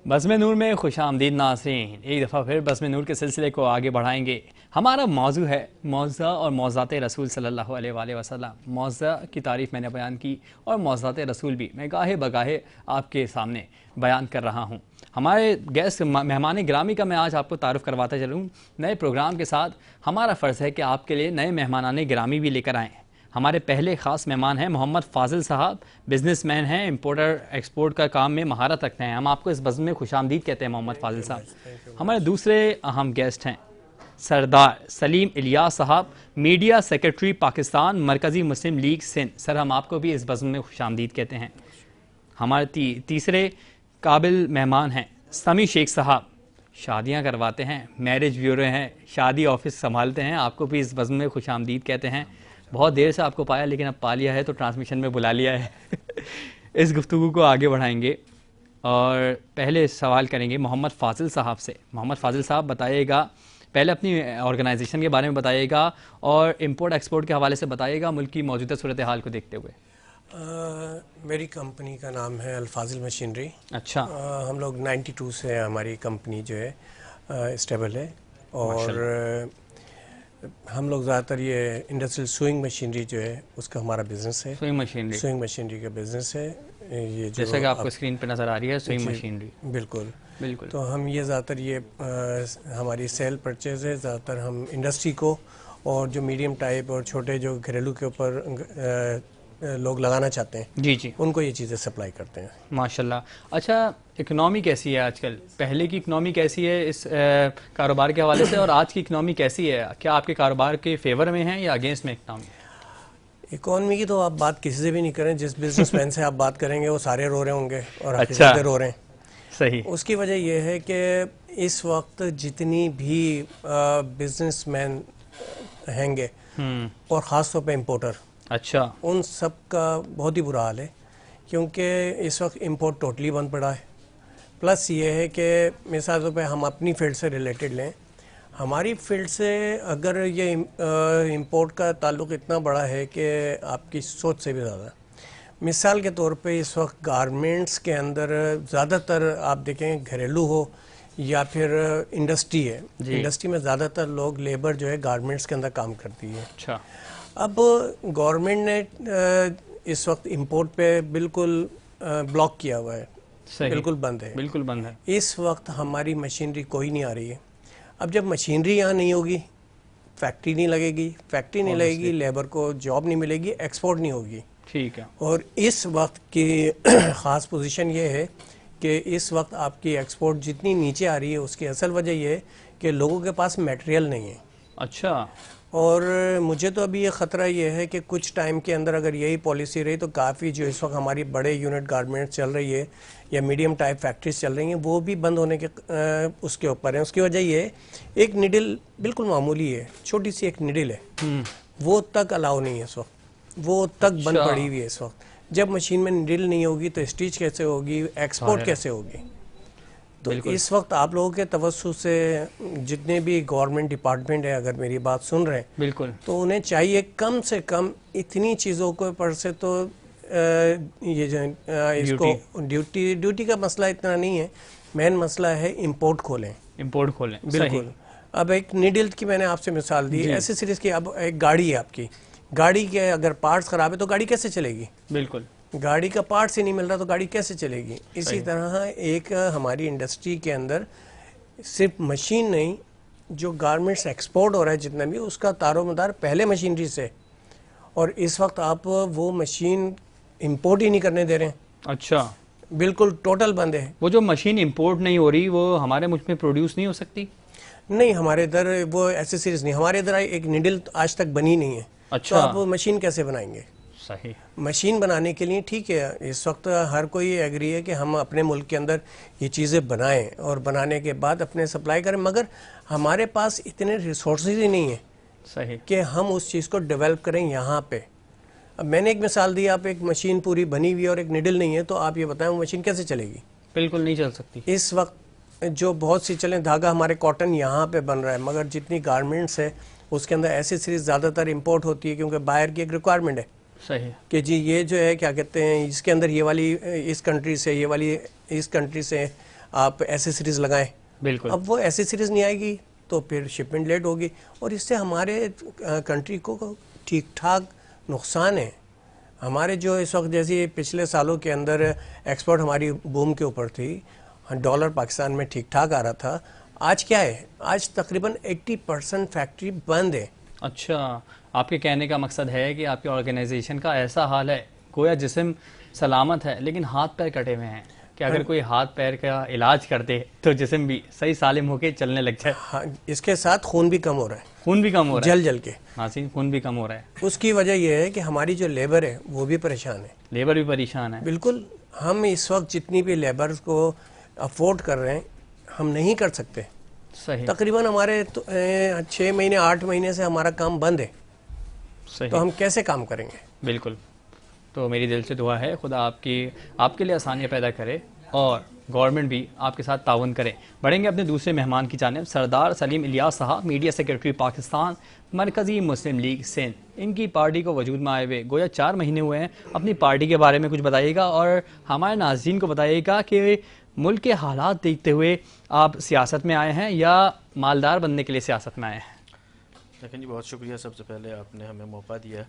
بزم نور میں خوش آمدید ناظرین، ایک دفعہ پھر بزم نور کے سلسلے کو آگے بڑھائیں گے۔ ہمارا موضوع ہے معجزہ اور معجزات رسول صلی اللہ علیہ وآلہ وسلم۔ معجزہ کی تعریف میں نے بیان کی اور معجزات رسول بھی میں گاہے بگاہے آپ کے سامنے بیان کر رہا ہوں۔ ہمارے گیسٹ مہمان گرامی کا میں آج آپ کو تعارف کرواتا چلوں۔ نئے پروگرام کے ساتھ ہمارا فرض ہے کہ آپ کے لیے نئے مہمانان گرامی بھی لے کر آئیں۔ ہمارے پہلے خاص مہمان ہیں محمد فاضل صاحب، بزنس مین ہیں، امپورٹر ایکسپورٹ کا کام میں مہارت رکھتے ہیں۔ ہم آپ کو اس بزم میں خوش آمدید کہتے ہیں محمد فاضل صاحب۔ ہمارے دوسرے اہم گیسٹ ہیں سردار سلیم الیاس صاحب، میڈیا سیکرٹری پاکستان، مرکزی مسلم لیگ سندھ۔ سر ہم آپ کو بھی اس بزم میں خوش آمدید کہتے ہیں۔ ہمارے تیسرے قابل مہمان ہیں سمی شیخ صاحب، شادیاں کرواتے ہیں، میرج بیورو ہیں، شادی آفس سنبھالتے ہیں۔ آپ کو بھی اس بزم میں خوش آمدید کہتے ہیں۔ بہت دیر سے آپ کو پایا لیکن اب پا لیا ہے تو ٹرانسمیشن میں بلا لیا ہے۔ اس گفتگو کو آگے بڑھائیں گے اور پہلے سوال کریں گے محمد فاضل صاحب سے۔ محمد فاضل صاحب بتائیے گا، پہلے اپنی آرگنائزیشن کے بارے میں بتائیے گا اور امپورٹ ایکسپورٹ کے حوالے سے بتائیے گا ملک کی موجودہ صورتحال کو دیکھتے ہوئے۔ میری کمپنی کا نام ہے الفاضل مشینری۔ اچھا، ہم لوگ 92 سے ہماری کمپنی جو ہے اسٹیبل ہے، اور ہم لوگ زیادہ تر یہ انڈسٹریل سوئنگ مشینری جو ہے اس کا ہمارا بزنس ہے۔ سوئنگ مشینری کا بزنس ہے یہ، جیسا کہ آپ کو اسکرین پہ نظر آ رہی ہے سوئنگ مشینری۔ بالکل بالکل۔ تو ہم یہ زیادہ تر یہ ہماری سیل پرچیز ہے، زیادہ تر ہم انڈسٹری کو اور جو میڈیم ٹائپ اور چھوٹے جو گھریلو کے اوپر لوگ لگانا چاہتے ہیں جی جی، ان کو یہ چیزیں سپلائی کرتے ہیں۔ ماشاءاللہ۔ اچھا، اکنامی کیسی ہے آج کل؟ پہلے کی اکنامی کیسی ہے اس کاروبار کے حوالے سے، اور آج کی اکنامی کیسی ہے؟ کیا آپ کے کاروبار کے فیور میں ہیں یا اگینسٹ میں اکنامی؟ اکانومی کی تو آپ بات کسی سے بھی نہیں کریں، جس بزنس مین سے آپ بات کریں گے وہ سارے رو رہے ہوں گے اور حقیقت رو رہے ہیں۔ صحیح۔ اس کی وجہ یہ ہے کہ اس وقت جتنی بھی بزنس مین ہیں گے اور خاص طور پہ امپورٹر، اچھا، ان سب کا بہت ہی برا حال ہے، کیونکہ اس وقت امپورٹ ٹوٹلی بند پڑا ہے۔ پلس یہ ہے کہ مثال طور پہ ہم اپنی فیلڈ سے ریلیٹڈ لیں، ہماری فیلڈ سے اگر یہ امپورٹ کا تعلق اتنا بڑا ہے کہ آپ کی سوچ سے بھی زیادہ۔ مثال کے طور پہ اس وقت گارمنٹس کے اندر زیادہ تر آپ دیکھیں گھریلو ہو یا پھر انڈسٹری ہے، انڈسٹری میں زیادہ تر لوگ لیبر جو ہے گارمنٹس کے اندر کام کرتی ہے۔ اچھا، اب گورنمنٹ نے اس وقت امپورٹ پہ بالکل بلاک کیا ہوا ہے، بالکل بند ہے، بالکل بند ہے۔ اس وقت ہماری مشینری کوئی نہیں آ رہی ہے۔ اب جب مشینری یہاں نہیں ہوگی، فیکٹری نہیں لگے گی، فیکٹری نہیں لگے گی، لیبر کو جاب نہیں ملے گی، ایکسپورٹ نہیں ہوگی۔ ٹھیک ہے۔ اور اس وقت کی خاص پوزیشن یہ ہے کہ اس وقت آپ کی ایکسپورٹ جتنی نیچے آ رہی ہے اس کی اصل وجہ یہ ہے کہ لوگوں کے پاس میٹیریل نہیں ہے۔ اچھا، اور مجھے تو ابھی یہ خطرہ یہ ہے کہ کچھ ٹائم کے اندر اگر یہی پالیسی رہی تو کافی جو اس وقت ہماری بڑے یونٹ گارمنٹس چل رہی ہے یا میڈیم ٹائپ فیکٹریز چل رہی ہیں وہ بھی بند ہونے کے اس کے اوپر ہیں۔ اس کی وجہ یہ ہے ایک نیڈل بالکل معمولی ہے، چھوٹی سی ایک نیڈل ہے، وہ تک الاؤ نہیں ہے اس وقت، وہ تک بند پڑی ہوئی ہے اس وقت۔ جب مشین میں نیڈل نہیں ہوگی تو اسٹیچ کیسے ہوگی، ایکسپورٹ کیسے ہوگی؟ تو اس وقت آپ لوگوں کے توسط سے جتنے بھی گورنمنٹ ڈپارٹمنٹ ہے اگر میری بات سن رہے ہیں بالکل، تو انہیں چاہیے کم سے کم اتنی چیزوں کے اوپر سے تو یہ جو اس کو ڈیوٹی کا مسئلہ اتنا نہیں ہے، مین مسئلہ ہے امپورٹ کھولیں، امپورٹ کھولیں۔ بالکل۔ اب ایک نیڈل کی میں نے آپ سے مثال دی، ایسے سیریز کی اب ایک گاڑی ہے آپ کی، گاڑی کے اگر پارٹس خراب ہے تو گاڑی کیسے چلے گی؟ بالکل، گاڑی کا پارٹس ہی نہیں مل رہا تو گاڑی کیسے چلے گی؟ اسی طرح ایک ہماری انڈسٹری کے اندر صرف مشین نہیں، جو گارمنٹس ایکسپورٹ ہو رہا ہے جتنا بھی، اس کا دار و مدار پہلے مشینری سے، اور اس وقت آپ وہ مشین امپورٹ ہی نہیں کرنے دے رہے ہیں۔ اچھا، بالکل ٹوٹل بند ہے۔ وہ جو مشین امپورٹ نہیں ہو رہی وہ ہمارے ملک میں پروڈیوس نہیں ہو سکتی؟ نہیں، ہمارے ادھر وہ ایسیسریز نہیں، ہمارے ادھر ایک نیڈل آج تک بنی نہیں ہے۔ اچھا، تو آپ وہ مشین کیسے بنائیں گے؟ صحیح۔ مشین بنانے کے لیے ٹھیک ہے، اس وقت ہر کوئی ایگری ہے کہ ہم اپنے ملک کے اندر یہ چیزیں بنائیں اور بنانے کے بعد اپنے سپلائی کریں، مگر ہمارے پاس اتنے ریسورسز ہی نہیں ہیں صحیح کہ ہم اس چیز کو ڈیولپ کریں یہاں پہ۔ اب میں نے ایک مثال دی، آپ ایک مشین پوری بنی ہوئی اور ایک نیڈل نہیں ہے تو آپ یہ بتائیں وہ مشین کیسے چلے گی؟ بالکل نہیں چل سکتی۔ اس وقت جو بہت سی چلیں دھاگا ہمارے کاٹن یہاں پہ بن رہا ہے، مگر جتنی گارمنٹس ہے اس کے اندر ایسی سیریز زیادہ تر امپورٹ ہوتی ہے کیونکہ باہر کی ایک ریکوائرمنٹ ہے صحیح کہ جی یہ جو ہے کیا کہتے ہیں اس کے اندر یہ والی اس کنٹری سے، یہ والی اس کنٹری سے، آپ ایسیسریز لگائیں. بالکل. اب وہ ایسیسریز نہیں آئے گی تو پھر شپمنٹ لیٹ ہوگی, اور اس سے ہمارے کنٹری کو ٹھیک ٹھاک نقصان ہے. ہمارے جو اس وقت جیسے پچھلے سالوں کے اندر ایکسپورٹ ہماری بوم کے اوپر تھی, ڈالر پاکستان میں ٹھیک ٹھاک آ رہا تھا, آج کیا ہے, آج تقریباً 80% فیکٹری بند ہے. اچھا, آپ کے کہنے کا مقصد ہے کہ آپ کی آرگنائزیشن کا ایسا حال ہے, گویا جسم سلامت ہے لیکن ہاتھ پیر کٹے ہوئے ہیں, کہ اگر کوئی ہاتھ پیر کا علاج کر دے تو جسم بھی صحیح سالم ہو کے چلنے لگ جائے. ہاں, اس کے ساتھ خون بھی کم ہو رہا ہے, خون بھی کم ہو رہا ہے, جل جل کے. ناظرین خون بھی کم ہو رہا ہے. اس کی وجہ یہ ہے کہ ہماری جو لیبر ہے وہ بھی پریشان ہے. لیبر بھی پریشان ہے. بالکل, ہم اس وقت جتنی بھی لیبرز کو افورڈ کر رہے ہیں ہم نہیں کر سکتے. صحیح. تقریباً ہمارے 6 مہینے 8 مہینے سے ہمارا کام بند ہے, صحیح. تو ہم کیسے کام کریں گے؟ بالکل. تو میری دل سے دعا ہے خدا آپ کے لیے آسانیاں پیدا کرے اور گورنمنٹ بھی آپ کے ساتھ تعاون کرے. بڑھیں گے اپنے دوسرے مہمان کی جانب, سردار سلیم الیاس صاحب, میڈیا سیکرٹری پاکستان, مرکزی مسلم لیگ سندھ. ان کی پارٹی کو وجود میں آئے ہوئے گویا 4 مہینے ہوئے ہیں. اپنی پارٹی کے بارے میں کچھ بتائیے گا اور ہمارے ناظرین کو بتائیے گا کہ ملک کے حالات دیکھتے ہوئے آپ سیاست میں آئے ہیں یا مالدار بننے کے لیے سیاست میں آئے ہیں؟ لیکن جی بہت شکریہ, سب سے پہلے آپ نے ہمیں موقع دیا.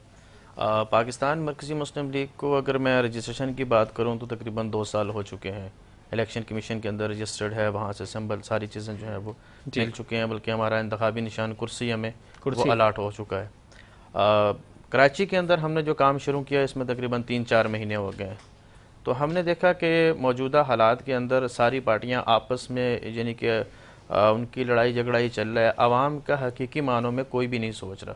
پاکستان مرکزی مسلم لیگ کو اگر میں رجسٹریشن کی بات کروں تو تقریباً 2 سال ہو چکے ہیں. الیکشن کمیشن کے اندر رجسٹرڈ ہے, وہاں سے سمبل ساری چیزیں جو ہیں وہ مل چکے ہیں, بلکہ ہمارا انتخابی نشان کرسی ہمیں وہ الاٹ ہو چکا ہے. کراچی کے اندر ہم نے جو کام شروع کیا اس میں تقریباً 3-4 مہینے ہو گئے ہیں. تو ہم نے دیکھا کہ موجودہ حالات کے اندر ساری پارٹیاں آپس میں یعنی کہ ان کی لڑائی جھگڑا ہی چل رہا ہے. عوام کا حقیقی معنوں میں کوئی بھی نہیں سوچ رہا.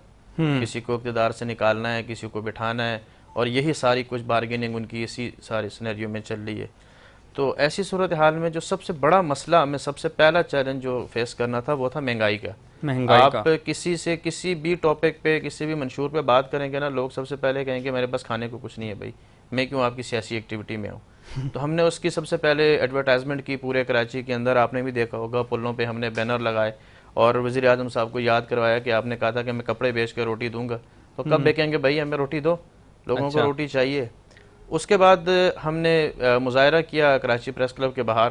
کسی کو اقتدار سے نکالنا ہے, کسی کو بٹھانا ہے, اور یہی ساری کچھ بارگیننگ ان کی اسی سارے سینیریو میں چل رہی ہے. تو ایسی صورتحال میں جو سب سے بڑا مسئلہ ہمیں سب سے پہلا چیلنج جو فیس کرنا تھا وہ تھا مہنگائی کا. آپ کسی سے کسی بھی ٹاپک پہ کسی بھی منشور پہ بات کریں گے نا, لوگ سب سے پہلے کہیں گے میرے پاس کھانے کو کچھ نہیں ہے بھائی, میں کیوں آپ کی سیاسی ایکٹیویٹی میں ہوں. تو ہم نے اس کی سب سے پہلے ایڈورٹائزمنٹ کی پورے کراچی کے اندر. آپ نے بھی دیکھا ہوگا پلوں پہ ہم نے بینر لگائے اور وزیر اعظم صاحب کو یاد کروایا کہ آپ نے کہا تھا کہ میں کپڑے بیچ کے روٹی دوں گا, تو کب بیچیں گے بھائی, ہمیں روٹی دو, لوگوں کو روٹی چاہیے. اس کے بعد ہم نے مظاہرہ کیا کراچی پریس کلب کے باہر,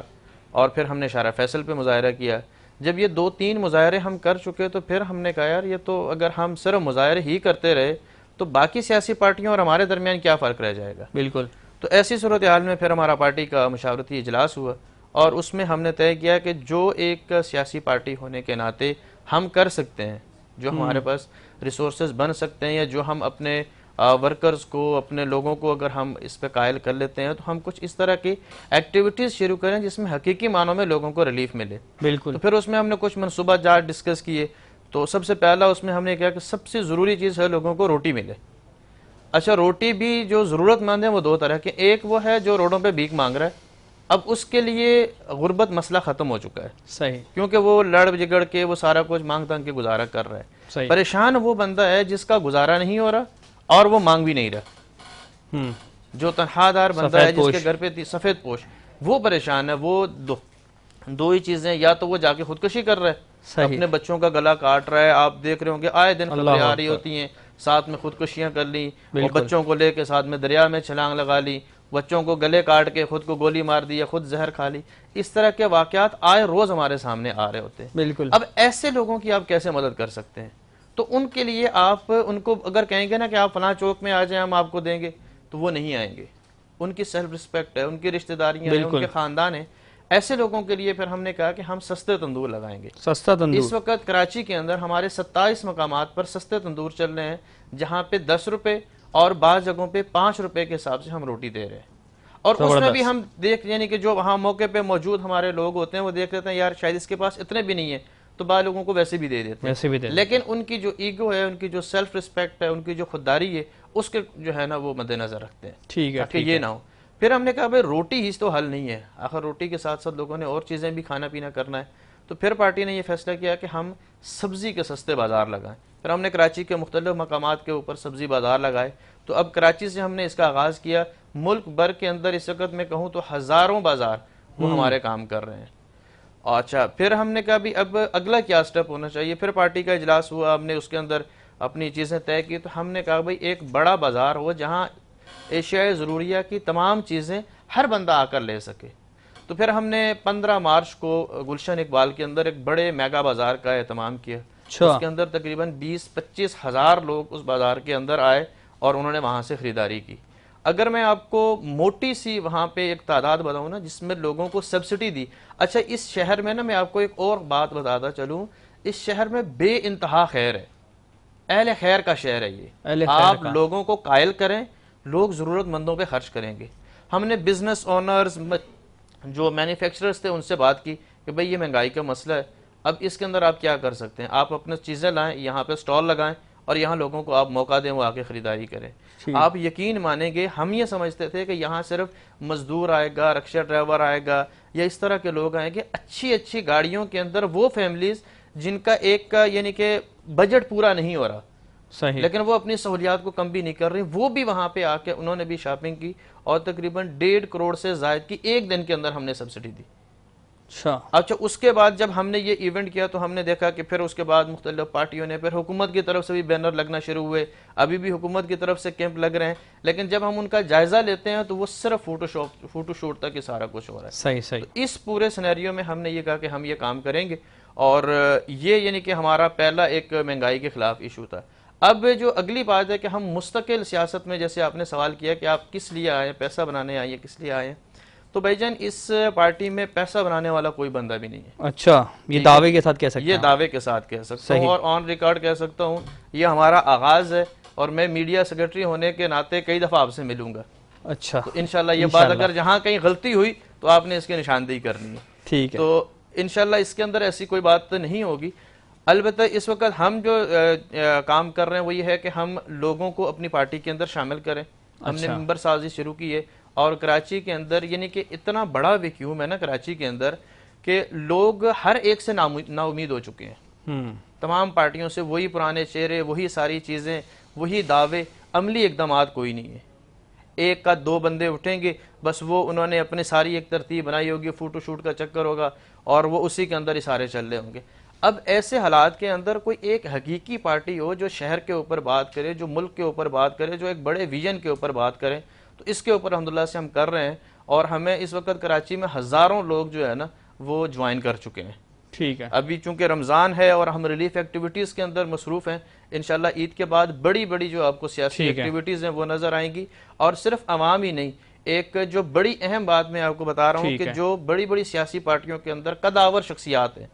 اور پھر ہم نے شارع فیصل پہ مظاہرہ کیا. جب یہ 2-3 مظاہرے ہم کر چکے تو پھر ہم نے کہا یار یہ تو اگر ہم صرف مظاہرے ہی کرتے رہے تو باقی سیاسی پارٹیوں اور ہمارے درمیان کیا فرق رہ جائے گا. بالکل. تو ایسی صورتحال میں پھر ہمارا پارٹی کا مشاورتی اجلاس ہوا, اور اس میں ہم نے طے کیا کہ جو ایک سیاسی پارٹی ہونے کے ناطے ہم کر سکتے ہیں, جو ہمارے پاس ریسورسز بن سکتے ہیں, یا جو ہم اپنے ورکرز کو, اپنے لوگوں کو اگر ہم اس پہ قائل کر لیتے ہیں, تو ہم کچھ اس طرح کی ایکٹیویٹیز شروع کریں جس میں حقیقی معنوں میں لوگوں کو ریلیف ملے. بالکل. تو پھر اس میں ہم نے کچھ منصوبہ جات ڈسکس کیے. تو سب سے پہلا اس میں ہم نے کہا کہ سب سے ضروری چیز ہے لوگوں کو روٹی ملے. اچھا, روٹی بھی جو ضرورت مند ہیں وہ 2 طرح کے, ایک وہ ہے جو روڈوں پہ بھیک مانگ رہا ہے, اب اس کے لیے غربت مسئلہ ختم ہو چکا ہے. صحیح. کیونکہ وہ لڑ جگڑ کے وہ سارا کچھ مانگ تانگ کے گزارا کر رہا ہے. صحیح. پریشان وہ بندہ ہے جس کا گزارا نہیں ہو رہا اور وہ مانگ بھی نہیں رہا. جو تنہا دار بندہ ہے جس کے گھر پہ سفید پوش, وہ پریشان ہے. وہ دو ہی چیزیں, یا تو وہ جا کے خودکشی کر رہا ہے, اپنے بچوں کا گلا کاٹ رہا ہے. آپ دیکھ رہے ہوں گے آئے دن خبریں آ رہی ہوتی ہیں, ساتھ میں خودکشیاں کر لی, اور بچوں کو لے کے ساتھ میں دریا میں چھلانگ لگا لی, بچوں کو گلے کاٹ کے خود کو گولی مار دی یا خود زہر کھا لی. اس طرح کے واقعات آئے روز ہمارے سامنے آ رہے ہوتے ہیں. بالکل. اب ایسے لوگوں کی آپ کیسے مدد کر سکتے ہیں؟ تو ان کے لیے آپ ان کو اگر کہیں گے نا کہ آپ فلاں چوک میں آ جائیں ہم آپ کو دیں گے, تو وہ نہیں آئیں گے. ان کی سیلف رسپیکٹ ہے, ان کی رشتہ داریاں ہیں, ان کے خاندان ہیں. ایسے لوگوں کے لیے پھر ہم نے کہا کہ ہم سستے تندور لگائیں گے. سستا تندور. اس وقت کراچی کے اندر ہمارے 27 مقامات پر سستے تندور چل رہے ہیں, جہاں پہ 10 روپے اور بعض جگہوں پہ 5 روپے کے حساب سے ہم روٹی دے رہے ہیں. اور اس میں بھی ہم دیکھ, یعنی کہ جو وہاں موقع پہ موجود ہمارے لوگ ہوتے ہیں وہ دیکھ لیتے ہیں یار شاید اس کے پاس اتنے بھی نہیں ہیں, تو بعض لوگوں کو ویسے بھی دے دیتے ہیں. لیکن ان کی جو ایگو ہے, ان کی جو سیلف رسپیکٹ ہے, ان کی جو خودداری ہے, اس کے جو ہے نا وہ مد نظر رکھتے ہیں. ٹھیک ہے. کہ یہ نہ ہو. پھر ہم نے کہا بھائی روٹی ہی تو حل نہیں ہے, آخر روٹی کے ساتھ ساتھ لوگوں نے اور چیزیں بھی کھانا پینا کرنا ہے. تو پھر پارٹی نے یہ فیصلہ کیا کہ ہم سبزی کے سستے بازار لگائیں. پھر ہم نے کراچی کے مختلف مقامات کے اوپر سبزی بازار لگائے. تو اب کراچی سے ہم نے اس کا آغاز کیا. ملک بھر کے اندر اس وقت میں کہوں تو ہزاروں بازار وہ ہمارے کام کر رہے ہیں. اچھا, پھر ہم نے کہا بھی اب اگلا کیا سٹیپ ہونا چاہیے. پھر پارٹی کا اجلاس ہوا, ہم نے اس کے اندر اپنی چیزیں طے کی. تو ہم نے کہا بھائی ایک بڑا بازار ہو جہاں اشیاء ضروریہ کی تمام چیزیں ہر بندہ آ کر لے سکے. تو پھر ہم نے 15 مارچ کو گلشن اقبال کے اندر ایک بڑے میگا بازار کا اہتمام کیا. اس کے اندر تقریباً 20-25 ہزار لوگ اس بازار کے اندر آئے اور انہوں نے وہاں سے خریداری کی. اگر میں آپ کو موٹی سی وہاں پہ ایک تعداد بتاؤں نا جس میں لوگوں کو سبسڈی دی. اچھا اس شہر میں نا میں آپ کو ایک اور بات بتاتا چلوں, اس شہر میں بے انتہا خیر ہے, اہل خیر کا شہر ہے یہ. آپ لوگوں کو قائل کریں, لوگ ضرورت مندوں پہ خرچ کریں گے. ہم نے بزنس اونرز جو مینوفیکچررز تھے ان سے بات کی کہ بھئی یہ مہنگائی کا مسئلہ ہے, اب اس کے اندر آپ کیا کر سکتے ہیں, آپ اپنے چیزیں لائیں, یہاں پہ سٹال لگائیں اور یہاں لوگوں کو آپ موقع دیں وہ آ کے خریداری کریں. آپ یقین مانیں گے ہم یہ سمجھتے تھے کہ یہاں صرف مزدور آئے گا, رکشہ ڈرائیور آئے گا یا اس طرح کے لوگ آئیں گے, اچھی اچھی گاڑیوں کے اندر وہ فیملیز جن کا ایک کا یعنی کہ بجٹ پورا نہیں ہو رہا صحیح, لیکن وہ اپنی سہولیات کو کم بھی نہیں کر رہی, وہ بھی وہاں پہ آ کے انہوں نے بھی شاپنگ کی اور تقریباً 1.5 کروڑ سے زائد کی ایک دن کے اندر ہم نے سبسڈی دی. اچھا اس کے بعد جب ہم نے یہ ایونٹ کیا تو ہم نے دیکھا کہ پھر اس کے بعد مختلف پارٹیوں نے, پھر حکومت کی طرف سے بھی بینر لگنا شروع ہوئے, ابھی بھی حکومت کی طرف سے کیمپ لگ رہے ہیں, لیکن جب ہم ان کا جائزہ لیتے ہیں تو وہ صرف فوٹو شوٹ تک ہی سارا کچھ ہو رہا ہے. صحیح. اس پورے سینیریو میں ہم نے یہ کہا کہ ہم یہ کام کریں گے اور یہ یعنی کہ ہمارا پہلا ایک مہنگائی کے خلاف ایشو تھا. اب جو اگلی بات ہے کہ ہم مستقل سیاست میں, جیسے آپ نے سوال کیا کہ آپ کس لیے آئے, پیسہ بنانے آئے, کس لیے آئے, تو بھائی جان اس پارٹی میں پیسہ بنانے والا کوئی بندہ بھی نہیں ہے. اچھا, یہ دعوے کے ساتھ کہہ سکتے ہیں؟ یہ دعوے کے ساتھ کہہ سکتا ہوں اور آن ریکارڈ کہہ سکتا ہوں یہ ہمارا آغاز ہے اور میں میڈیا سیکرٹری ہونے کے ناطے کئی دفعہ آپ سے ملوں گا. اچھا, تو انشاءاللہ یہ بات اگر جہاں کہیں غلطی ہوئی تو آپ نے اس کی نشاندہی کرنی ہے. ٹھیک ہے, تو انشاءاللہ اس کے اندر ایسی کوئی بات نہیں ہوگی. البتہ اس وقت ہم جو کام کر رہے ہیں وہ یہ ہے کہ ہم لوگوں کو اپنی پارٹی کے اندر شامل کریں. ہم نے ممبر سازی شروع کی ہے اور کراچی کے اندر یعنی کہ اتنا بڑا ویکیوم ہے نا کراچی کے اندر کہ لوگ ہر ایک سے نا امید ہو چکے ہیں. تمام پارٹیوں سے وہی پرانے چہرے, وہی ساری چیزیں, وہی دعوے, عملی اقدامات کوئی نہیں ہے. ایک کا دو بندے اٹھیں گے بس, وہ انہوں نے اپنی ساری ایک ترتیب بنائی ہوگی, فوٹو شوٹ کا چکر ہوگا اور وہ اسی کے اندر اشارے چل رہے ہوں گے. اب ایسے حالات کے اندر کوئی ایک حقیقی پارٹی ہو جو شہر کے اوپر بات کرے, جو ملک کے اوپر بات کرے, جو ایک بڑے ویژن کے اوپر بات کرے, تو اس کے اوپر الحمدللہ سے ہم کر رہے ہیں اور ہمیں اس وقت کراچی میں ہزاروں لوگ جو ہے نا وہ جوائن کر چکے ہیں. ٹھیک ہے, ابھی چونکہ رمضان ہے اور ہم ریلیف ایکٹیویٹیز کے اندر مصروف ہیں, انشاءاللہ عید کے بعد بڑی بڑی جو آپ کو سیاسی ایکٹیویٹیز ہیں وہ نظر آئیں گی. اور صرف عوام ہی نہیں, ایک جو بڑی اہم بات میں آپ کو بتا رہا ہوں کہ جو بڑی بڑی سیاسی پارٹیوں کے اندر قداور شخصیات ہیں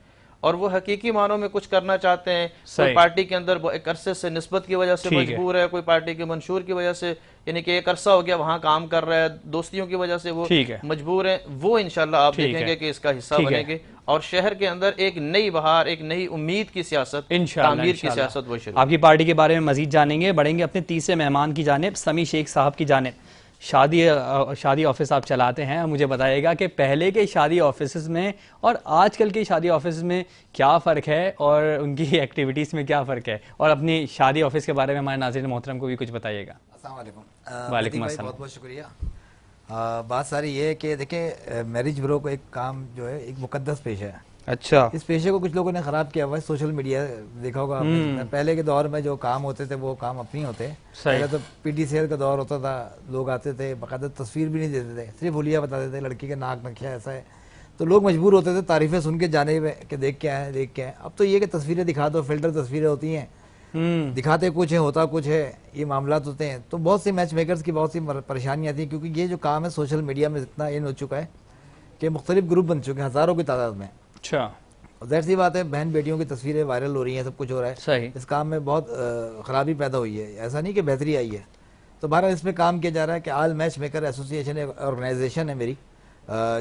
اور وہ حقیقی معنوں میں کچھ کرنا چاہتے ہیں, کوئی پارٹی کے اندر وہ ایک عرصے سے نسبت کی وجہ سے مجبور ہے, کوئی پارٹی کے منشور کی وجہ سے یعنی کہ ایک عرصہ ہو گیا وہاں کام کر رہا ہے, دوستیوں کی وجہ سے وہ مجبور ہیں, وہ انشاءاللہ آپ دیکھیں گے کہ اس کا حصہ بنیں گے اور شہر کے اندر ایک نئی بہار, ایک نئی امید کی سیاست, تعمیر کی سیاست وہ شروع. آپ کی پارٹی کے بارے میں مزید جانیں گے, بڑھیں گے اپنے تیسرے مہمان کی جانب, سمیع شیخ صاحب کی جانب. شادی آفس آپ چلاتے ہیں, مجھے بتائیے گا کہ پہلے کے شادی آفیسز میں اور آج کل کے شادی آفس میں کیا فرق ہے اور ان کی ایکٹیویٹیز میں کیا فرق ہے, اور اپنی شادی آفس کے بارے میں ہمارے ناظرین محترم کو بھی کچھ بتائیے گا. السلام علیکم. وعلیکم السلام. بہت بہت شکریہ. بات ساری یہ ہے کہ دیکھیں میرج بیورو کو ایک کام جو ہے ایک مقدس پیشہ ہے. اچھا, اس پیشے کو کچھ لوگوں نے خراب کیا ہوا ہے. سوشل میڈیا دیکھا ہوگا آپ نے, پہلے کے دور میں جو کام ہوتے تھے وہ کام اپنی ہوتے. پہلے تو پی ٹی سیل کا دور ہوتا تھا, لوگ آتے تھے باقاعدہ تصویر بھی نہیں دیتے تھے, صرف حلیہ بتاتے تھے لڑکی کے ناک نقشہ ایسا ہے, تو لوگ مجبور ہوتے تھے تعریفیں سن کے جانے میں کہ دیکھ کے آئیں دیکھ کے آئیں. اب تو یہ کہ تصویریں دکھا دو, فلٹر تصویریں ہوتی ہیں, دکھاتے کچھ ہیں ہوتا کچھ ہے, یہ معاملات ہوتے ہیں. تو بہت سی میچ میکرز کی بہت سی پریشانیاں آتی ہیں کیونکہ یہ جو کام ہے سوشل میڈیا میں اتنا ان ہو چکا ہے کہ مختلف گروپ بن چکے ہیں ہزاروں کی تعداد میں. اچھا, ظاہر سی بات ہے بہن بیٹیوں کی تصویریں وائرل ہو رہی ہیں, سب کچھ ہو رہا ہے. صحیح, اس کام میں بہت خرابی پیدا ہوئی ہے, ایسا نہیں کہ بہتری آئی ہے. تو بہرحال اس میں کام کیا جا رہا ہے کہ آل میچ میکر ایسوسی ایشن آرگنائزیشن ہے میری,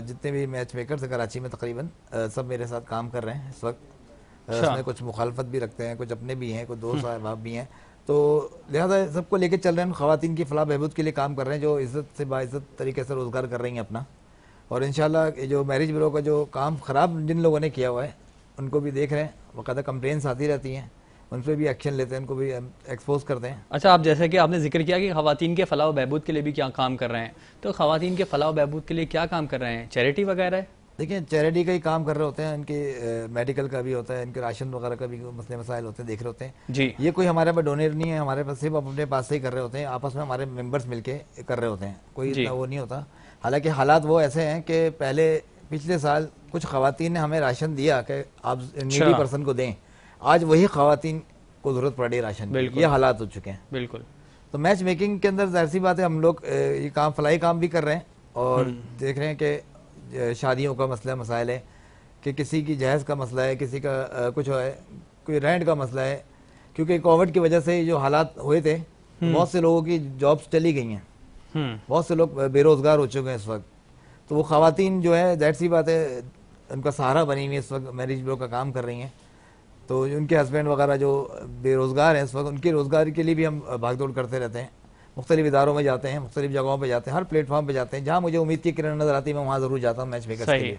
جتنے بھی میچ میکرز ہیں کراچی میں تقریباً سب میرے ساتھ کام کر رہے ہیں اس وقت. اس میں کچھ مخالفت بھی رکھتے ہیں, کچھ اپنے بھی ہیں, کچھ دوست احباب بھی ہیں, تو لہٰذا سب کو لے کے چل رہے ہیں. خواتین کی فلاح بہبود کے لیے کام کر رہے ہیں جو عزت سے باعزت طریقے سے روزگار کر رہی ہیں اپنا. اور انشاءاللہ جو میرج بیورو کا جو کام خراب جن لوگوں نے کیا ہوا ہے ان کو بھی دیکھ رہے ہیں, باقاعدہ کمپلینس آتی رہتی ہیں, ان پہ بھی ایکشن لیتے ہیں, ان کو بھی ایکسپوز کرتے ہیں. اچھا, آپ جیسے کہ آپ نے ذکر کیا کہ خواتین کے فلاح و بہبود کے لیے بھی کیا کام کر رہے ہیں, تو خواتین کے فلاح و بہبود کے لیے کیا کام کر رہے ہیں, چیریٹی وغیرہ ہے؟ دیکھیں چیریٹی کا ہی کام کر رہے ہوتے ہیں, ان کے میڈیکل کا بھی ہوتا ہے, ان کے راشن وغیرہ کا بھی مسئلے مسائل ہوتے ہیں, دیکھ رہے ہوتے ہیں. جی, یہ کوئی ہمارے پاس ڈونیٹ نہیں ہے, ہمارے پاس صرف اپنے پاس سے ہی کر رہے ہوتے ہیں, آپس میں ہمارے ممبرس مل کے کر رہے ہوتے ہیں, کوئی اتنا وہ نہیں ہوتا. حالانکہ حالات وہ ایسے ہیں کہ پہلے پچھلے سال کچھ خواتین نے ہمیں راشن دیا کہ آپ نیڈی پرسن کو دیں, آج وہی خواتین کو ضرورت پڑ رہی ہے راشن کی. یہ حالات ہو چکے ہیں. بالکل. تو میچ میکنگ کے اندر ظاہر سی بات ہے ہم لوگ یہ کام فلاحی کام بھی کر رہے ہیں, اور دیکھ رہے ہیں کہ شادیوں کا مسئلہ مسائل ہے, کہ کسی کی جہیز کا مسئلہ ہے, کسی کا کچھ ہے, کوئی رینٹ کا مسئلہ ہے, کیونکہ کووڈ کی وجہ سے جو حالات ہوئے تھے بہت سے لوگوں کی جابس چلی گئی ہیں, بہت سے لوگ بے روزگار ہو چکے ہیں اس وقت. تو وہ خواتین جو ہے ظاہر سی بات ہے ان کا سہارا بنی ہوئی اس وقت, میرج بیورو کا کام کر رہی ہیں. تو ان کے ہسبینڈ وغیرہ جو بے روزگار ہیں اس وقت, ان کی روزگار کے لیے بھی ہم بھاگ دوڑ کرتے رہتے ہیں. مختلف اداروں میں جاتے ہیں, مختلف جگہوں پہ جاتے ہیں, ہر پلیٹ فارم پہ جاتے ہیں. جہاں مجھے امید کی کرن نظر آتی ہے میں وہاں ضرور جاتا ہوں میچ میکرز کے لیے.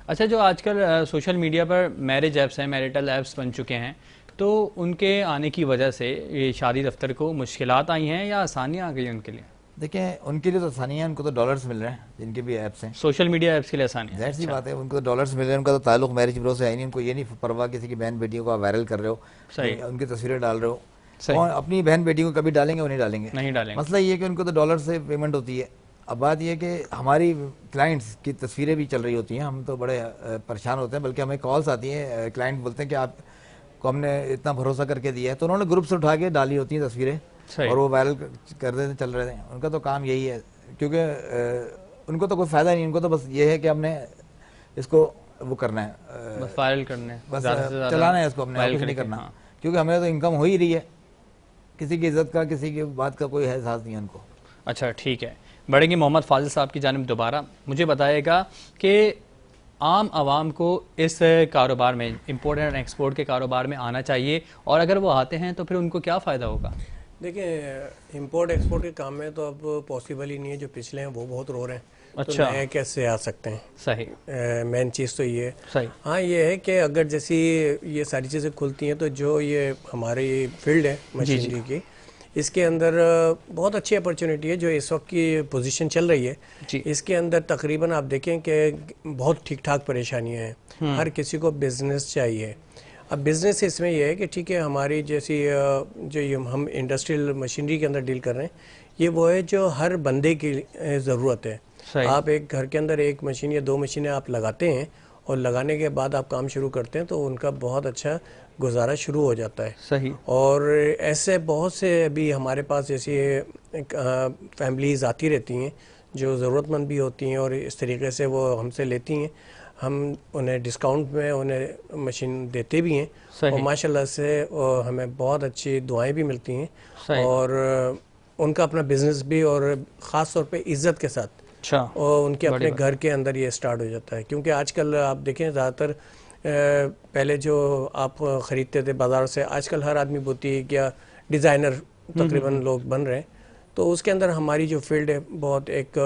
اچھا, جو آج کل سوشل میڈیا پر میرج ایپس ہیں, میریٹل ایپس بن چکے ہیں, تو ان کے آنے کی وجہ سے یہ شادی دفتر کو مشکلات آئی ہیں یا آسانیاں آ گئی ان کے لیے؟ دیکھیں ان کے لیے تو آسانیاں ہیں, ان کو تو ڈالرز مل رہے ہیں جن کے بھی ایپس ہیں. سوشل میڈیا ایپس کے لیے آسانی ظاہر سی بات ہے, ان کو تو ڈالرز مل رہے ہیں, ان کا تو تعلق میرج بیورو سے ہے نہیں. ان کو یہ نہیں پرواہ کسی کی بہن بیٹیوں کو آپ وائرل کر رہے ہو, ان کی تصویریں ڈال رہے ہو. اپنی بہن بیٹیوں کو کبھی ڈالیں گے وہ نہیں ڈالیں گے. مسئلہ یہ ہے کہ ان کو تو ڈالر سے پیمنٹ ہوتی ہے. اب بات یہ ہے کہ ہماری کلائنٹس کی تصویریں بھی چل رہی ہوتی ہیں, ہم تو بڑے پریشان ہوتے ہیں, بلکہ ہمیں کالس آتی ہیں, کلائنٹ بولتے ہیں کہ آپ کو ہم نے اتنا بھروسہ کر کے دیا ہے. تو انہوں نے گروپ سے اٹھا کے ڈالی ہوتی ہیں تصویریں, اور وہ وائرل کر دیتے چل رہے ہیں. ان کا تو کام یہی ہے, کیونکہ ان کو تو کوئی فائدہ نہیں, ان کو تو بس یہ ہے کہ ہم نے اس کو وہ کرنا ہے, بس وائرل کرنا ہے, بس چلانا ہے اس کو, ہم نے کچھ نہیں کرنا, کیونکہ ہمیں تو انکم ہو ہی رہی ہے. کسی کی عزت کا, کسی کی بات کا کوئی احساس نہیں ہے ان کو. اچھا ٹھیک ہے, بڑھیں گے محمد فاضل صاحب کی جانب دوبارہ. مجھے بتائے گا کہ عام عوام کو اس کاروبار میں, امپورٹ اینڈ ایکسپورٹ کے کاروبار میں آنا چاہیے, اور اگر وہ آتے ہیں تو پھر ان کو کیا فائدہ ہوگا؟ دیکھیں امپورٹ ایکسپورٹ کے کام میں تو اب پاسبل ہی نہیں ہے. جو پچھلے ہیں وہ بہت رو رہے ہیں, اچھا, تو نئے کیسے آ سکتے ہیں؟ صحیح, مین چیز تو یہ ہے. صحیح. ہاں یہ ہے کہ اگر جیسی یہ ساری چیزیں کھلتی ہیں تو جو یہ ہماری فیلڈ ہے مشینری کی, اس کے اندر بہت اچھی اپرچونٹی ہے جو اس وقت کی پوزیشن چل رہی ہے. اس کے اندر تقریباً آپ دیکھیں کہ بہت ٹھیک ٹھاک پریشانیاں ہیں. ہر کسی کو بزنس چاہیے. اب بزنس اس میں یہ ہے کہ ٹھیک ہے ہماری جیسی جو ہم انڈسٹریل مشینری کے اندر ڈیل کر رہے ہیں, یہ وہ ہے جو ہر بندے کی ضرورت ہے. آپ ایک گھر کے اندر ایک مشین یا دو مشینیں آپ لگاتے ہیں, اور لگانے کے بعد آپ کام شروع کرتے ہیں تو ان کا بہت اچھا گزارا شروع ہو جاتا ہے. صحیح. اور ایسے بہت سے ابھی ہمارے پاس جیسی فیملیز آتی رہتی ہیں جو ضرورت مند بھی ہوتی ہیں, اور اس طریقے سے وہ ہم سے لیتی ہیں. ہم انہیں ڈسکاؤنٹ میں انہیں مشین دیتے بھی ہیں, اور ماشاءاللہ سے ہمیں بہت اچھی دعائیں بھی ملتی ہیں, اور ان کا اپنا بزنس بھی, اور خاص طور پہ عزت کے ساتھ, اور ان کے اپنے گھر کے اندر یہ سٹارٹ ہو جاتا ہے. کیونکہ آج کل آپ دیکھیں زیادہ تر پہلے جو آپ خریدتے تھے بازار سے, آج کل ہر آدمی بوتیک یا ڈیزائنر تقریباً لوگ بن رہے ہیں. تو اس کے اندر ہماری جو فیلڈ ہے بہت ایک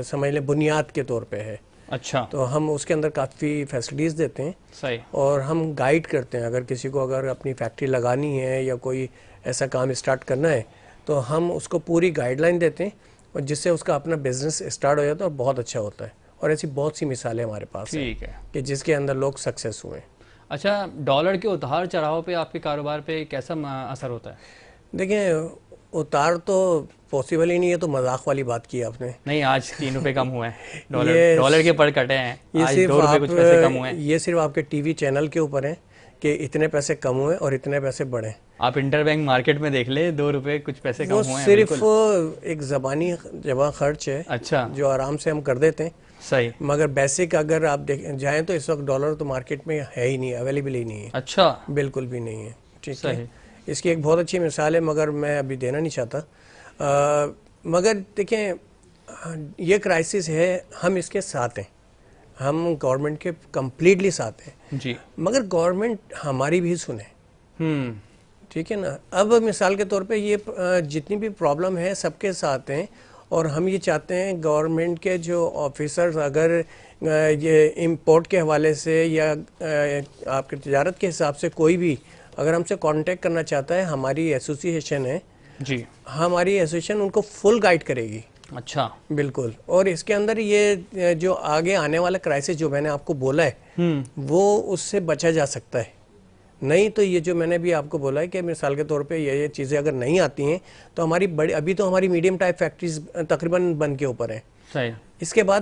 سمجھ لیں بنیاد کے طور پہ ہے. اچھا, تو ہم اس کے اندر کافی فیسلٹیز دیتے ہیں. صحیح. اور ہم گائیڈ کرتے ہیں, اگر کسی کو اگر اپنی فیکٹری لگانی ہے یا کوئی ایسا کام اسٹارٹ کرنا ہے تو ہم اس کو پوری گائیڈ لائن دیتے ہیں, اور جس سے اس کا اپنا بزنس اسٹارٹ ہو جاتا ہے اور بہت اچھا ہوتا ہے. اور ایسی بہت سی مثالیں ہمارے پاس ہیں کہ جس کے اندر لوگ سکسیس ہوئے ہیں. اچھا, ڈالر کے اتار چڑھاؤ پہ آپ کے کاروبار پہ کیسا اثر ہوتا ہے؟ دیکھیں اتار تو پاسبل ہی نہیں ہے, تو مذاق والی بات کی آپ نے. نہیں, آج 3 روپے کم ہوئے ہیں, ڈالر کے پر کٹے ہیں, آج 2 روپے کچھ پیسے کم ہوئے ہیں. یہ صرف آپ کے ٹی وی چینل کے اوپر ہیں کہ اتنے پیسے کم ہوئے اور اتنے پیسے بڑھے. آپ انٹر بینک مارکیٹ میں دیکھ لیں, 2 روپے کچھ پیسے کم ہوئے ہیں. صرف ایک زبانی جمع خرچ ہے, اچھا, جو آرام سے ہم کر دیتے ہیں. صحیح. مگر بیسک اگر آپ جائیں تو اس وقت ڈالر تو مارکیٹ میں ہے ہی نہیں, اویلیبل ہی نہیں ہے. اچھا, بالکل بھی نہیں ہے. ٹھیک ہے, اس کی ایک بہت اچھی مثال ہے مگر میں ابھی دینا نہیں چاہتا. مگر دیکھیں یہ کرائسس ہے, ہم اس کے ساتھ ہیں, ہم گورنمنٹ کے کمپلیٹلی ساتھ ہیں جی, مگر گورنمنٹ ہماری بھی سنے. ٹھیک ہے نا. اب مثال کے طور پہ یہ جتنی بھی پرابلم ہے سب کے ساتھ ہیں, اور ہم یہ چاہتے ہیں گورنمنٹ کے جو آفیسرز اگر یہ امپورٹ کے حوالے سے یا آپ کے تجارت کے حساب سے کوئی بھی اگر ہم سے کانٹیکٹ کرنا چاہتا ہے, ہماری ایسوسیشن ہے جی, ہماری ایسوسیشن ان کو فل گائیڈ کرے گی. اچھا, بالکل. اور اس کے اندر یہ جو آگے آنے والا کرائسس جو میں نے آپ کو بولا ہے وہ اس سے بچا جا سکتا ہے. نہیں تو یہ جو میں نے بھی آپ کو بولا ہے کہ مثال کے طور پہ یہ چیزیں اگر نہیں آتی ہیں تو ہماری بڑی, ابھی تو ہماری میڈیم ٹائپ فیکٹریز تقریباً بن کے اوپر ہیں. صحیح. اس کے بعد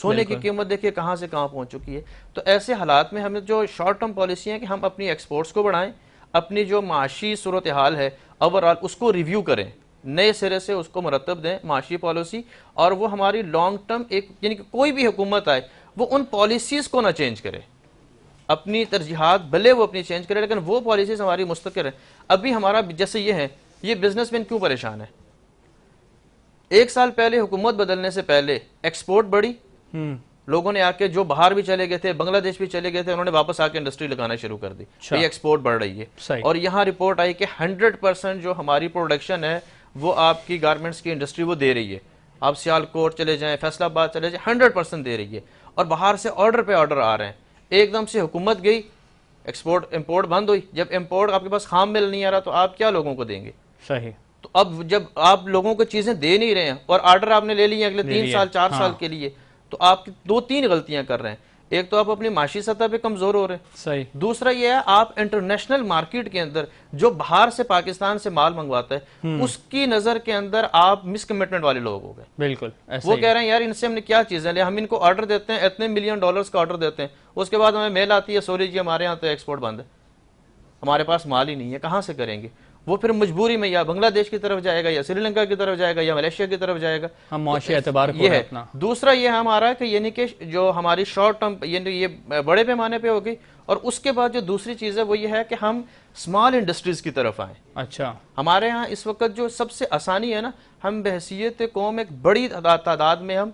سونے کی قیمت دیکھیے کہاں سے کہاں پہنچ چکی ہے. تو ایسے حالات میں ہمیں جو شارٹ ٹرم پالیسی ہیں کہ ہم اپنی ایکسپورٹس کو بڑھائیں, اپنی جو معاشی صورتحال ہے اوورآل اس کو ریویو کریں, نئے سرے سے اس کو مرتب دیں معاشی پالیسی, اور وہ ہماری لانگ ٹرم ایک یعنی کہ کوئی بھی حکومت آئے وہ ان پالیسیز کو نہ چینج کرے, اپنی ترجیحات بھلے وہ اپنی چینج کرے لیکن وہ پالیسیز ہماری مستقر ہیں. ابھی ہمارا جیسے یہ ہے, یہ بزنس مین کیوں پریشان ہے؟ 1 سال پہلے حکومت بدلنے سے پہلے ایکسپورٹ بڑھی, لوگوں نے آ کے جو باہر بھی چلے گئے تھے, بنگلہ دیش بھی چلے گئے تھے, انہوں نے واپس آ کے انڈسٹری لگانا شروع کر دی, یہ ایکسپورٹ بڑھ رہی ہے. اور یہاں رپورٹ آئی کہ 100% جو ہماری پروڈکشن ہے وہ آپ کی گارمنٹس کی انڈسٹری وہ دے رہی ہے. آپ سیالکوٹ چلے جائیں, فیصل آباد چلے جائیں, 100% دے رہی ہے. اور باہر سے آرڈر پہ آرڈر آ رہے ہیں. ایک دم سے حکومت گئی, ایکسپورٹ امپورٹ بند ہوئی. جب امپورٹ آپ کے پاس خام مل نہیں آ رہا تو آپ کیا لوگوں کو دیں گے؟ صحیح. تو اب جب آپ لوگوں کو چیزیں دے نہیں رہے ہیں اور آرڈر آپ نے لے لی ہیں اگلے 3 سال 4 سال کے لیے, تو آپ 2-3 غلطیاں کر رہے ہیں. ایک تو آپ اپنی معاشی سطح پہ کمزور ہو رہے ہیں, صحیح. دوسرا یہ ہے آپ انٹرنیشنل مارکیٹ کے اندر جو باہر سے پاکستان سے مال منگواتا ہے اس کی نظر کے اندر آپ مس کمٹمنٹ والے لوگ ہو گئے. بالکل وہ کہہ رہے ہیں یار ان سے ہم نے کیا چیزیں لیں, ہم ان کو آرڈر دیتے ہیں, اتنے $1 ملین کا آرڈر دیتے ہیں, اس کے بعد ہمیں میل آتی ہے سوری جی ہمارے یہاں تو ایکسپورٹ بند ہے, ہمارے پاس مال ہی نہیں ہے, کہاں سے کریں گے؟ وہ پھر مجبوری میں یا بنگلہ دیش کی طرف جائے گا, یا سری لنکا کی طرف جائے گا, یا ملیشیا کی طرف جائے گا. ہم معاشی اعتبار کو یہ ہے اپنا. دوسرا یہ ہمارا کہ یعنی کہ جو ہماری شارٹ ٹرم یعنی یہ بڑے پیمانے پہ ہوگی. اور اس کے بعد جو دوسری چیز ہے وہ یہ ہے کہ ہم اسمال انڈسٹریز کی طرف آئیں. اچھا. ہمارے ہاں اس وقت جو سب سے آسانی ہے نا, ہم بحیثیت قوم ایک بڑی تعداد میں ہم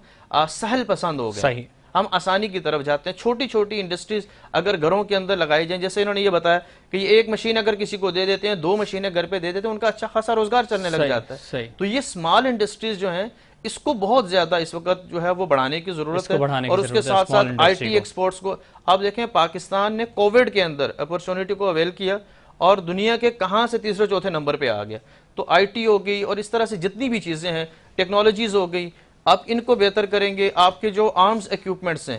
سہل پسند ہو گئے. صحیح. ہم آسانی کی طرف جاتے ہیں. چھوٹی چھوٹی انڈسٹریز اگر گھروں کے اندر لگائی جائیں, جیسے انہوں نے یہ بتایا کہ یہ 1 مشین اگر کسی کو دے دیتے ہیں, 2 مشینیں گھر پہ دے دیتے ہیں, ان کا اچھا خاصا روزگار چلنے لگ جاتا ہے. تو یہ اسمال انڈسٹریز جو ہیں اس کو بہت زیادہ اس وقت جو ہے وہ بڑھانے کی ضرورت ہے. اور اس کے ساتھ ساتھ آئی ٹی ایکسپورٹس کو آپ دیکھیں, پاکستان نے کووڈ کے اندر اپرچونٹی کو اویل کیا اور دنیا کے کہاں سے 3رے 4تھے نمبر پہ آ گیا. تو آئی ٹی ہو گئی اور اس طرح سے جتنی بھی چیزیں ہیں, ٹیکنالوجیز ہو گئی, آپ ان کو بہتر کریں گے. آپ کے جو آرمز ایکوپمنٹس ہیں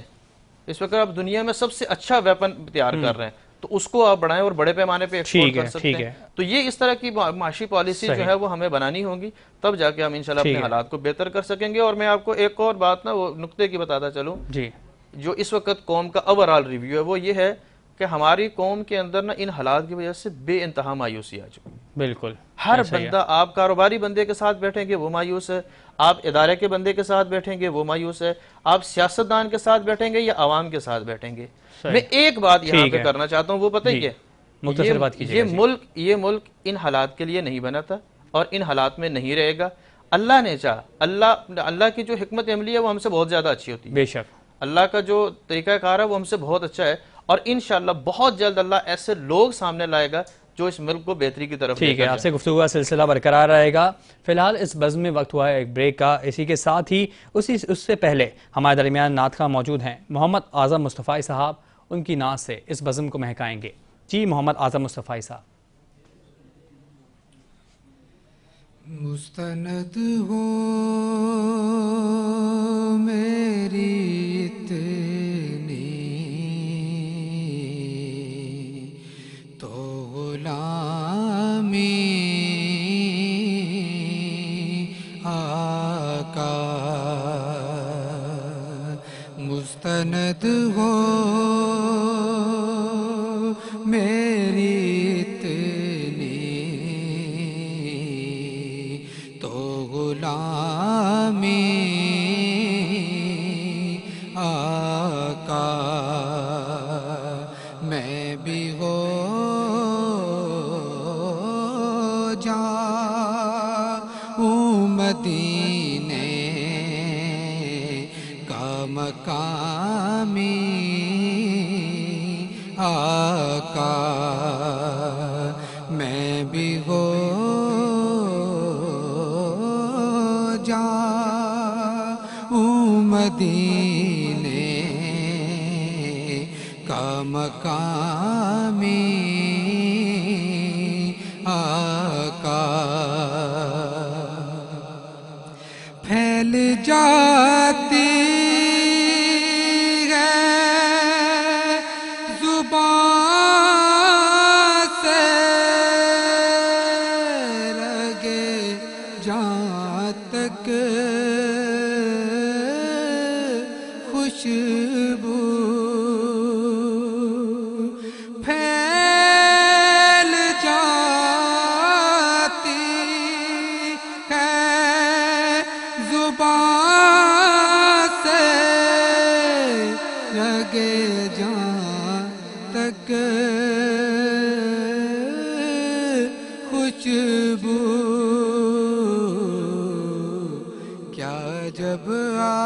اس وقت آپ دنیا میں سب سے اچھا ویپن تیار کر رہے ہیں, تو اس کو آپ بڑھائیں اور بڑے پیمانے پہ ایکسپورٹ کر سکتے ہیں. تو یہ اس طرح کی معاشی پالیسی جو ہے وہ ہمیں بنانی ہوگی, تب جا کے ہم انشاءاللہ اپنے حالات کو بہتر کر سکیں گے. اور میں آپ کو ایک اور بات نا وہ نقطے کی بتاتا چلوں, جو اس وقت قوم کا اوورآل ریویو ہے وہ یہ ہے کہ ہماری قوم کے اندر نا ان حالات کی وجہ سے بے انتہا مایوسی آ چکی. بالکل. ہر بندہ, آپ کاروباری بندے کے ساتھ بیٹھیں گے وہ مایوس ہے, آپ ادارے کے بندے کے ساتھ بیٹھیں گے وہ مایوس ہے, آپ سیاستدان کے ساتھ بیٹھیں گے یا عوام کے ساتھ بیٹھیں گے. میں ایک بات یہاں پہ کرنا چاہتا ہوں, وہ پتہ ہی ہے, یہ ملک ان حالات کے لیے نہیں بنا تھا اور ان حالات میں نہیں رہے گا. اللہ نے چاہا, اللہ کی جو حکمت عملی ہے وہ ہم سے بہت زیادہ اچھی ہوتی ہے. بے شک اللہ کا جو طریقہ کار ہے وہ ہم سے بہت اچھا ہے, اور انشاءاللہ بہت جلد اللہ ایسے لوگ سامنے لائے گا جو اس ملک کو بہتری کی طرف. ٹھیک ہے, آپ سے گفتگو کا سلسلہ برقرار رہے گا. فی الحال اس بزم میں وقت ہوا ہے ایک بریک کا. اسی کے ساتھ ہی اس سے پہلے ہمارے درمیان نعت خواں موجود ہیں محمد اعظم مصطفی صاحب, ان کی نعت سے اس بزم کو مہکائیں گے. جی محمد اعظم مصطفی صاحب. مستند ہو میری اتنی تو غلامی آقا, مستند ہو میری اتنی تو غلامی آقا, میں بھی ہو جاؤں مدینے کا مقامی آقا, میں بھی ہو جاؤں مدینے کا مقامی آقا. پھیل جاتی خوشبو پھیل جاتی ہے زبان سے رگے جان تک خوشبو کیا جب آپ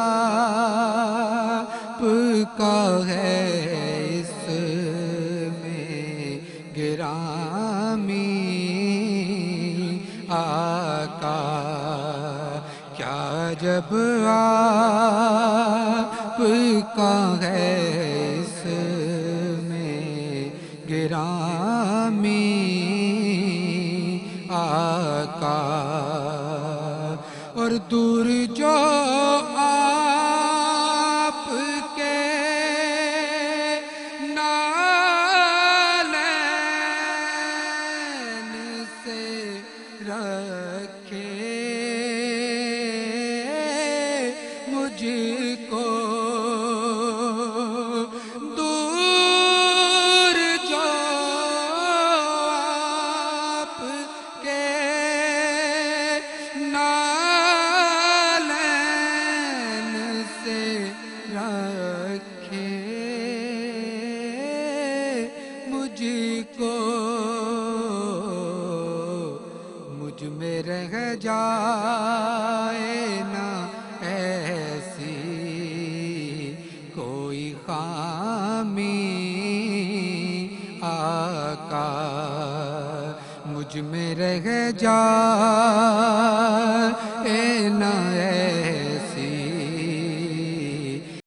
کا ہے اس میں گرامی آقا کیا جب آپ کا ہے اس میں گرامی آقا اور دور جو آپ کے نالین سے رکھے مجھ کو دور جو آپ کے نالین سے رکھے مجھ کو مجھ میں رہ جائے نہ ایسی کوئی خامی آقا مجھ میں رہ جائے نہ ایسی